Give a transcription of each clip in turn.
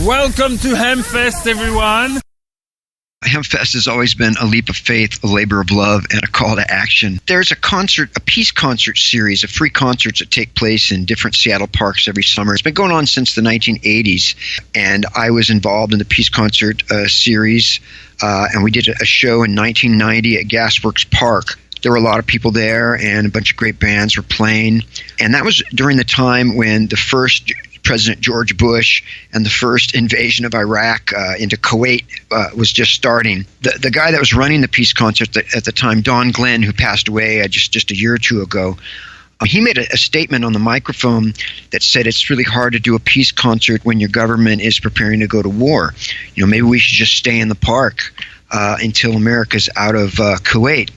Welcome to Hempfest, everyone. Hempfest has always been a leap of faith, a labor of love, and a call to action. There's a peace concert series of free concerts that take place in different Seattle parks every summer. It's been going on since the 1980s, and I was involved in the peace concert series, and we did a show in 1990 at Gasworks Park. There were a lot of people there, and a bunch of great bands were playing, and that was during the time when the first President George Bush and the first invasion of Iraq into Kuwait was just starting. The guy that was running the peace concert at the time, Don Glenn, who passed away just a year or two ago, he made a statement on the microphone that said it's really hard to do a peace concert when your government is preparing to go to war. You know, maybe we should just stay in the park until America's out of Kuwait.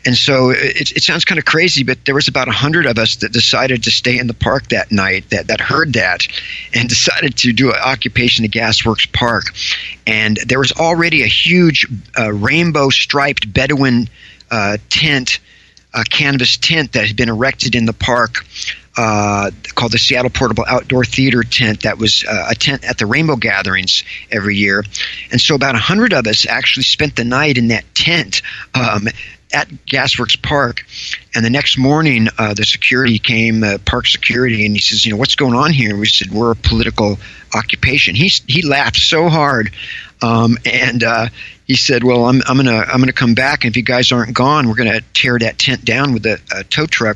And so it sounds kind of crazy, but there was about 100 of us that decided to stay in the park that night that heard that and decided to do an occupation at Gasworks Park. And there was already a huge rainbow-striped Bedouin tent, canvas tent that had been erected in the park called the Seattle Portable Outdoor Theater Tent. That was a tent at the Rainbow Gatherings every year. And so about 100 of us actually spent the night in that tent at Gasworks Park. And the next morning, the security came, park security, and he says, you know, what's going on here? And we said, we're a political occupation. He laughed so hard, and he said, well, I'm gonna come back, and if you guys aren't gone, we're gonna tear that tent down with a tow truck.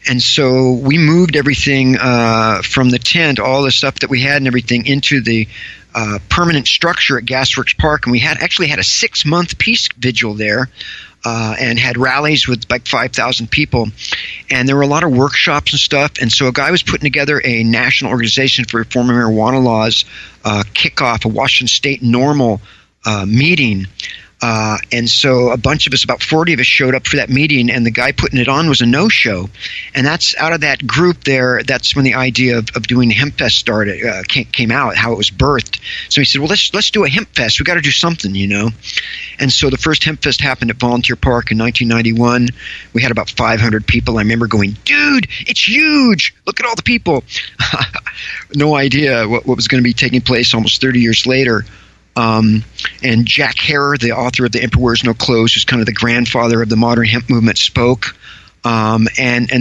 And so we moved everything from the tent, all the stuff that we had and everything, into the permanent structure at Gasworks Park. And we actually had a 6-month peace vigil there, and had rallies with like 5,000 people. And there were a lot of workshops and stuff. And so a guy was putting together a National Organization for Reforming Marijuana Laws kickoff, a Washington State NORML meeting. And so a bunch of us, about 40 of us, showed up for that meeting, and the guy putting it on was a no-show. And that's out of that group there, that's when the idea of doing Hempfest started, came out, how it was birthed. So he said, well, let's do a Hempfest. We got to do something, you know. And so the first Hempfest happened at Volunteer Park in 1991. We had about 500 people. I remember going, dude, it's huge. Look at all the people. No idea what was going to be taking place almost 30 years later. And Jack Herer, the author of The Emperor Wears No Clothes, who's kind of the grandfather of the modern hemp movement, spoke. And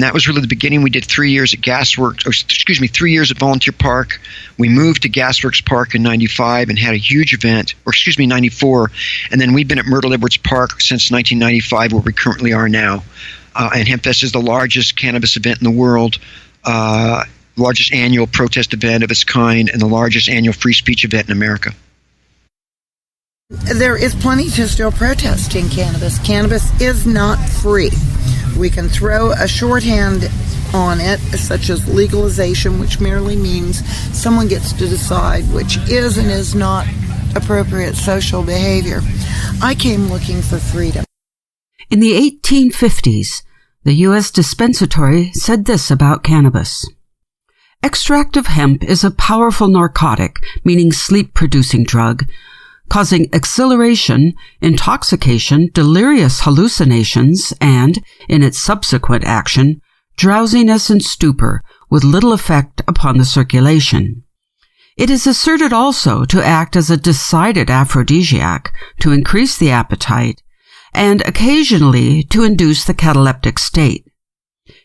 that was really the beginning. We did 3 years at 3 years at Volunteer Park. We moved to Gasworks Park in 95 and had a huge event, 94. And then we've been at Myrtle Edwards Park since 1995, where we currently are now. And Hempfest is the largest cannabis event in the world, largest annual protest event of its kind, and the largest annual free speech event in America. There is plenty to still protest in cannabis. Cannabis is not free. We can throw a shorthand on it, such as legalization, which merely means someone gets to decide which is and is not appropriate social behavior. I came looking for freedom. In the 1850s, the U.S. dispensatory said this about cannabis. Extract of hemp is a powerful narcotic, meaning sleep-producing drug, causing exhilaration, intoxication, delirious hallucinations, and, in its subsequent action, drowsiness and stupor, with little effect upon the circulation. It is asserted also to act as a decided aphrodisiac, to increase the appetite, and occasionally to induce the cataleptic state.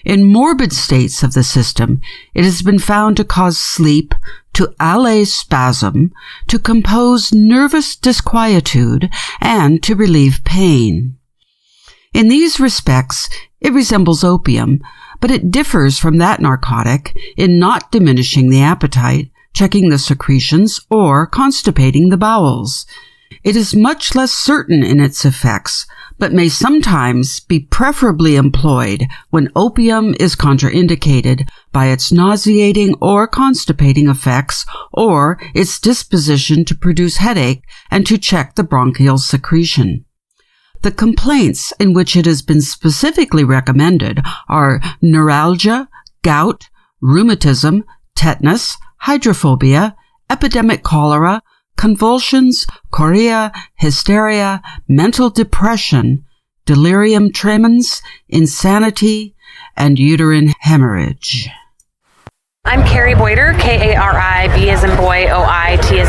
In morbid states of the system, it has been found to cause sleep, to allay spasm, to compose nervous disquietude, and to relieve pain. In these respects, it resembles opium, but it differs from that narcotic in not diminishing the appetite, checking the secretions, or constipating the bowels. It is much less certain in its effects, but may sometimes be preferably employed when opium is contraindicated by its nauseating or constipating effects or its disposition to produce headache and to check the bronchial secretion. The complaints in which it has been specifically recommended are neuralgia, gout, rheumatism, tetanus, hydrophobia, epidemic cholera, convulsions, chorea, hysteria, mental depression, delirium tremens, insanity, and uterine hemorrhage. I'm Carrie Boyder, K-A-R-I, B as in boy, O-I, T as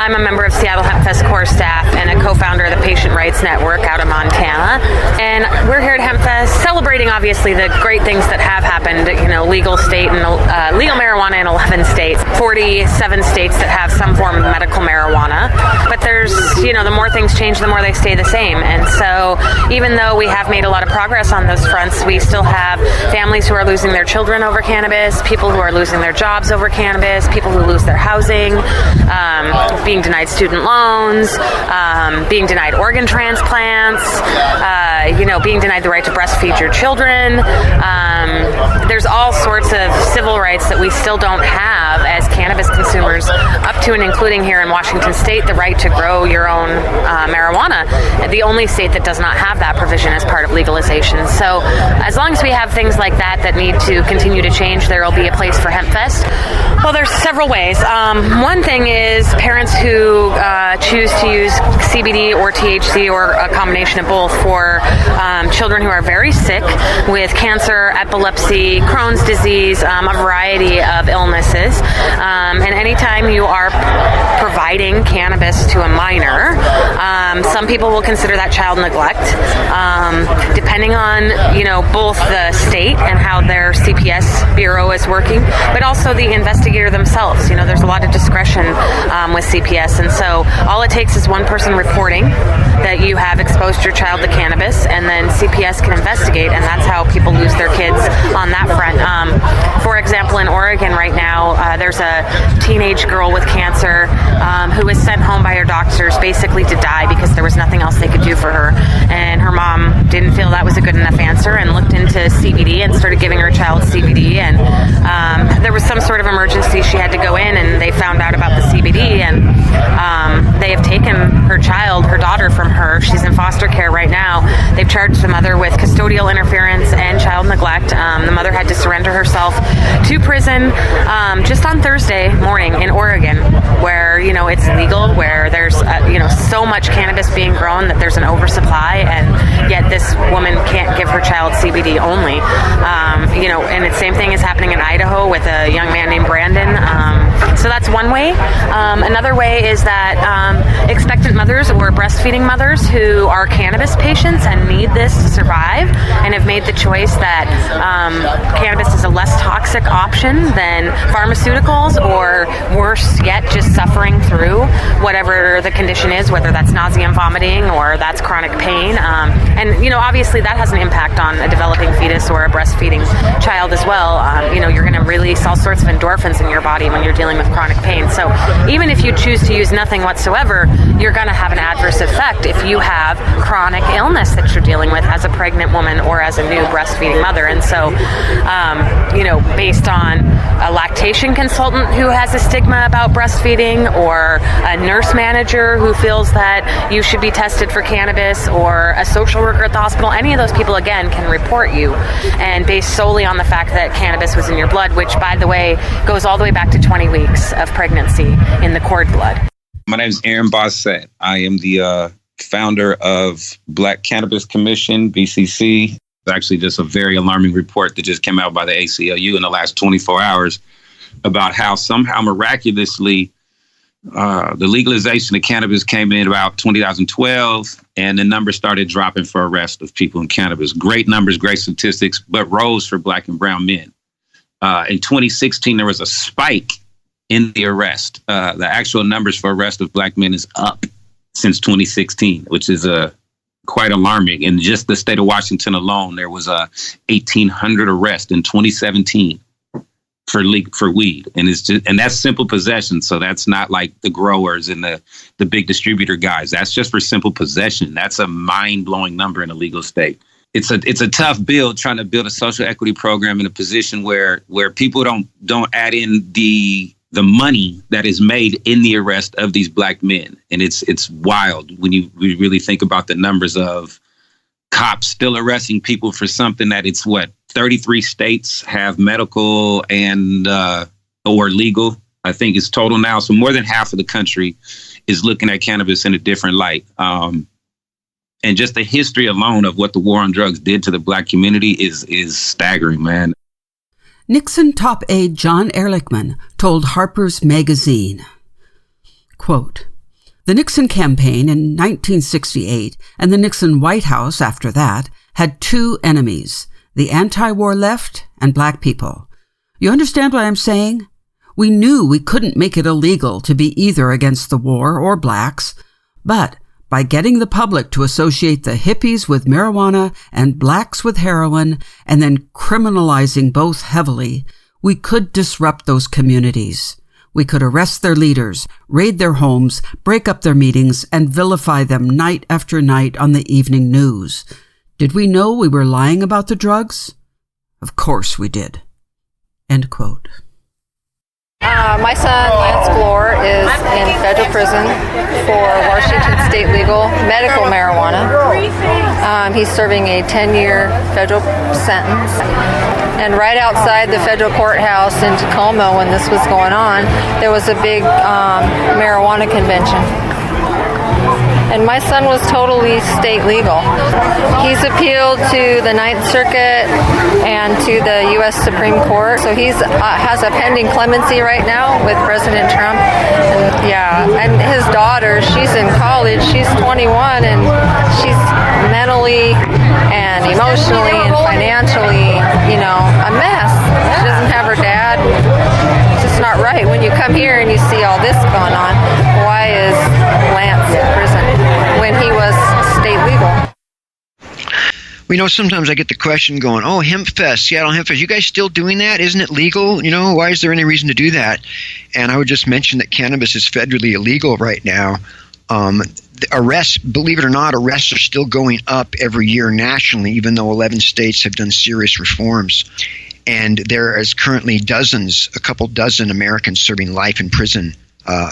I'm a member of Seattle Hempfest core staff and a co-founder of the Patient Rights Network out of Montana. And we're here at Hempfest celebrating, obviously, the great things that have happened. Legal marijuana in 11 states, 47 states that have some form of medical marijuana. But there's, the more things change, the more they stay the same. And so even though we have made a lot of progress on those fronts, we still have families who are losing their children over cannabis, people who are losing their jobs over cannabis, people who lose their housing, being denied student loans, being denied organ transplants, being denied the right to breastfeed your children. There's all sorts of civil rights that we still don't have as cannabis consumers, up to and including here in Washington State, the right to grow your own marijuana. The only state that does not have that provision as part of legalization. So as long as we have things like that need to continue to change, there will be a place for Hempfest. Well, there's several ways. One thing is parents who choose to use CBD or THC or a combination of both for children who are very sick with cancer, epilepsy, Crohn's disease, a variety of illnesses. And anytime you are providing cannabis to a minor, some people will consider that child neglect. Depending on, both the state and how their CPS bureau is working, but also the investigator themselves. There's a lot of discretion with CPS, and so all it takes is one person reporting that you have exposed your child to cannabis, and then CPS can investigate, and that's how people lose their kids on that front. For example, in Oregon right now, there's a teenage girl with cancer who was sent home by her doctors basically to die because there was nothing else they could do for her, and her mom didn't feel that was a good enough answer and looked into CBD and started giving her child CBD, and there was some sort of emergency. She had to go in, and they found out about the CBD, and they have taken her daughter from her. She's in foster care right now. They've charged the mother with custodial interference and child neglect. The mother had to surrender herself to prison just on Thursday morning in Oregon, where it's legal, where there's so much cannabis being grown that there's an oversupply, and yet this woman can't give her child CBD only. And the same thing is happening in Idaho with a young man named Brandon. So that's one way. Another way is that expectant mothers or breastfeeding mothers who are cannabis patients and need this to survive and have made the choice that cannabis is a less toxic option than pharmaceuticals, or worse yet, just suffering through whatever the condition is, whether that's nausea and vomiting or that's chronic pain. And obviously that has an impact on a developing fetus or a breastfeeding child as well. You're going to release all sorts of endorphins in your body when you're dealing with chronic pain. So even if you choose to use nothing whatsoever, you're going to have an adverse effect if you have chronic illness that you're dealing with as a pregnant woman or as a new breastfeeding mother. And so, based on a lactation consultant who has a stigma about breastfeeding, or a nurse manager who feels that you should be tested for cannabis, or a social worker at the hospital, any of those people, again, can report you, and based solely on the fact that cannabis was in your blood, which, by the way, goes all the way back to 20 weeks of pregnancy in the cord blood. My name is Aaron Bossett. I am the founder of Black Cannabis Commission, BCC. It's actually just a very alarming report that just came out by the ACLU in the last 24 hours about how somehow miraculously the legalization of cannabis came in about 2012, and the numbers started dropping for arrest of people in cannabis. Great numbers, great statistics, but rose for Black and brown men. In 2016, there was a spike in the arrest. The actual numbers for arrest of Black men is up since 2016, which is quite alarming. In just the state of Washington alone, there was 1,800 arrests in 2017 for weed, and that's simple possession. So that's not like the growers and the big distributor guys. That's just for simple possession. That's a mind-blowing number in a legal state. It's a tough build, trying to build a social equity program in a position where people don't add in the money that is made in the arrest of these Black men. And it's wild when we really think about the numbers of cops still arresting people for something that 33 states have medical and or legal. I think it's total now. So more than half of the country is looking at cannabis in a different light. And just the history alone of what the war on drugs did to the Black community is staggering, man. Nixon top aide John Ehrlichman told Harper's Magazine, quote, The Nixon campaign in 1968 and the Nixon White House after that had two enemies, the anti-war left and black people. You understand what I'm saying? We knew we couldn't make it illegal to be either against the war or blacks, but by getting the public to associate the hippies with marijuana and blacks with heroin and then criminalizing both heavily, we could disrupt those communities. We could arrest their leaders, raid their homes, break up their meetings, and vilify them night after night on the evening news. Did we know we were lying about the drugs? Of course we did. End quote. My son, Lance Glore, is in federal prison for Washington state legal medical marijuana. He's serving a 10-year federal sentence. And right outside the federal courthouse in Tacoma, when this was going on, there was a big marijuana convention. And my son was totally state legal. He's appealed to the Ninth Circuit and to the U.S. Supreme Court. So he has a pending clemency right now with President Trump. And his daughter, she's in college. She's 21, and she's mentally and emotionally and financially, a mess. She doesn't have her dad. It's just not right. When you come here and you see all this going on, why is Lance in prison when he was state legal? Sometimes I get the question going, Hempfest, Seattle Hempfest, you guys still doing that? Isn't it legal? Why is there any reason to do that? And I would just mention that cannabis is federally illegal right now. Arrests, believe it or not, arrests are still going up every year nationally, even though 11 states have done serious reforms. And there is currently a couple dozen Americans serving life in prison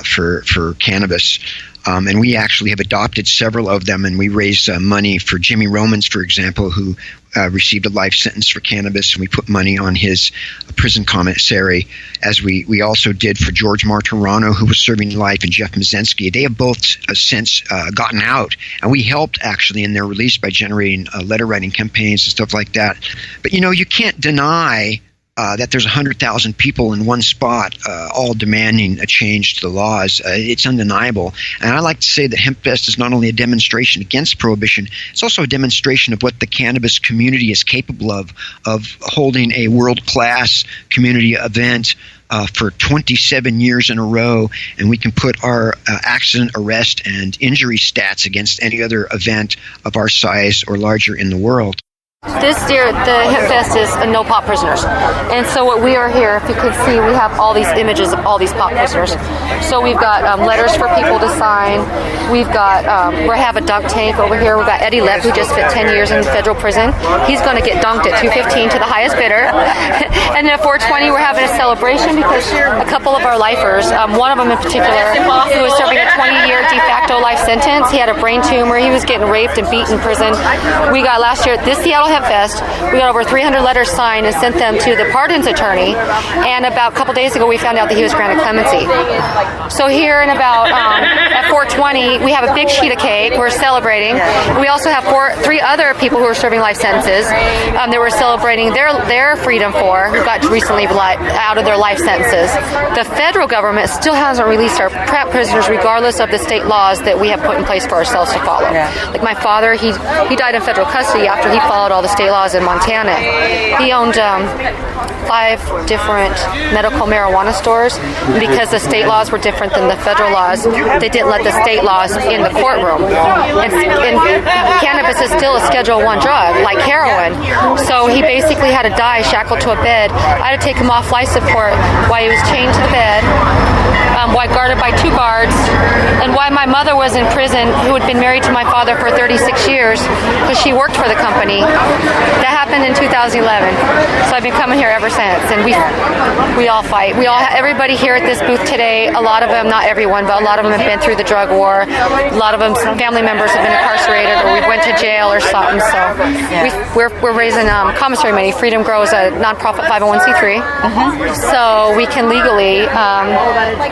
for cannabis. And we actually have adopted several of them, and we raise money for Jimmy Romans, for example, who received a life sentence for cannabis, and we put money on his prison commissary, as we also did for George Martirano, who was serving life, and Jeff Mazensky. They have both since gotten out, and we helped actually in their release by generating letter writing campaigns and stuff like that. But you can't deny that there's 100,000 people in one spot all demanding a change to the laws. It's undeniable. And I like to say that Hempfest is not only a demonstration against prohibition, it's also a demonstration of what the cannabis community is capable of holding a world-class community event for 27 years in a row, and we can put our accident, arrest, and injury stats against any other event of our size or larger in the world. This year, the Hempfest is no pot prisoners. And so what we are here, if you can see, we have all these images of all these pot prisoners. So we've got letters for people to sign. We've got, we have a dunk tank over here. We've got Eddie Lepp, who just spent 10 years in federal prison. He's going to get dunked at $2.15 to the highest bidder. And then at 420, we're having a celebration because a couple of our lifers, one of them in particular, who was serving a 20-year de facto life sentence, he had a brain tumor. He was getting raped and beaten in prison. We got last year at this Seattle Hempfest, we got over 300 letters signed and sent them to the pardons attorney, and about a couple days ago we found out that he was granted clemency. So here in about at 420, we have a big sheet of cake. We're celebrating. We also have three other people who are serving life sentences that we're celebrating their freedom for, who got recently out of their life sentences. The federal government still hasn't released our PrEP prisoners, regardless of the state laws that we have put in place for ourselves to follow. Like my father, he died in federal custody after he followed all the state laws in Montana. He owned 5 different medical marijuana stores. Because the state laws were different than the federal laws, they didn't let the state laws in the courtroom. And cannabis is still a Schedule I drug, like heroin. So he basically had to die shackled to a bed. I had to take him off life support while he was chained to the bed, while guarded by 2 guards, and why my mother was in prison, who had been married to my father for 36 years, because she worked for the company. That happened in 2011. So I've been coming here ever since, and we all fight. Everybody here at this booth today, a lot of them, not everyone, but a lot of them have been through the drug war. A lot of them, some family members have been incarcerated, or we went to jail or something. So we're raising commissary money. Freedom Grow is a nonprofit 501c3. So we can legally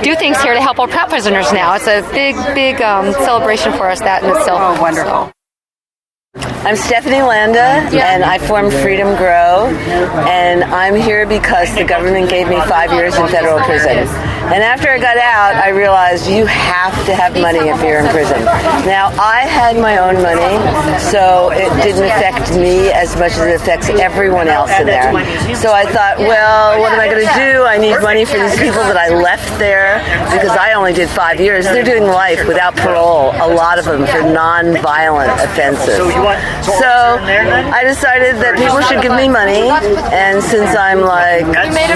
do things here to help our PrEP prisoners now. It's a big celebration for us, that in itself. Oh, wonderful. I'm Stephanie Landa, and I formed Freedom Grow, and I'm here because the government gave me 5 years in federal prison. And after I got out, I realized you have to have money if you're in prison. Now, I had my own money, so it didn't affect me as much as it affects everyone else in there. So I thought, well, what am I going to do? I need money for these people that I left there because I only did 5 years. They're doing life without parole, a lot of them for non-violent offenses. So I decided that people should give me money, and since I'm like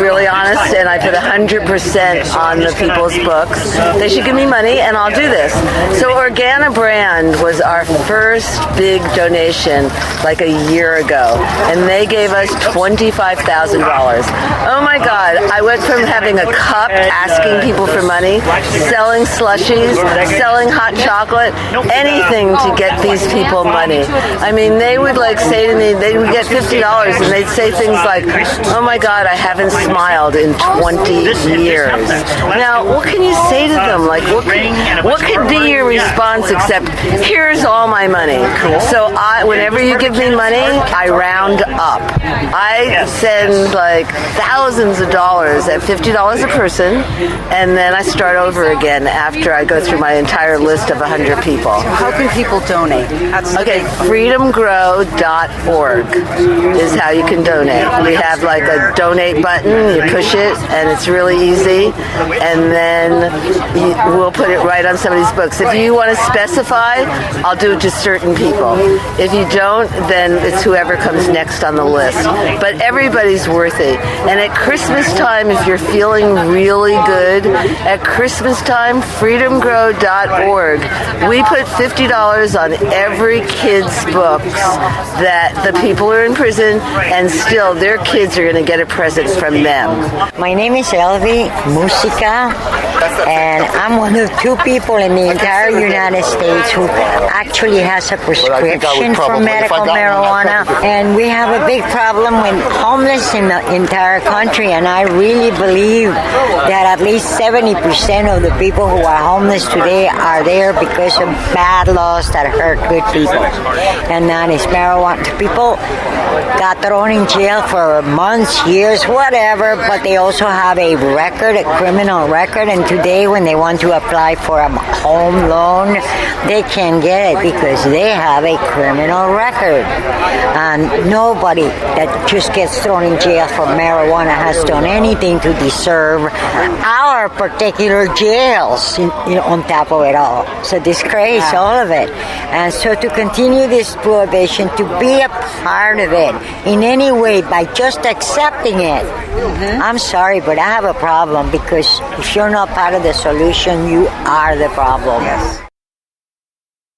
really honest and I put 100% on the people's books, they should give me money and I'll do this. So Organa Brand was our first big donation like a year ago, and they gave us $25,000. Oh my God, I went from having a cup asking people for money, selling slushies, selling hot chocolate, anything to get these people money. I mean, they would like say to me, they would get $50 and they'd say things like, oh my God, I haven't smiled in 20 years. Now, what can you say to them? Like, what could be your response except, here's all my money. So whenever you give me money, I round up. I send like thousands of dollars at $50 a person, and then I start over again after I go through my entire list of 100 people. How can people donate? Okay, freedomgrow.org is how you can donate. We have like a donate button, you push it, and it's really easy, and then we'll put it right on somebody's books. If you want to specify, I'll do it to certain people. If you don't, then it's whoever comes next on the list. But everybody's worthy. And at Christmas time, if you're feeling really good, at Christmas time, freedomgrow.org, we put $50 on every kid's books that the people are in prison, and still their kids are going to get a present from them. My name is LP Musica, and I'm one of 2 people in the entire United States who actually has a prescription for medical marijuana, and we have a big problem with homeless in the entire country, and I really believe that at least 70% of the people who are homeless today are there because of bad laws that hurt good people, and that is marijuana. People got thrown in jail for months, years, whatever, but they also have a record, a criminal record, and today when they want to apply for a home loan, they can't get it because they have a criminal record. And nobody that just gets thrown in jail for marijuana has done anything to deserve our particular jails on top of it all. So disgrace, all of it. And so to continue this prohibition, to be a part of it in any way by just accepting it, I'm sorry, but I have a problem, because if you're not part of the solution, you are the problem. Yes.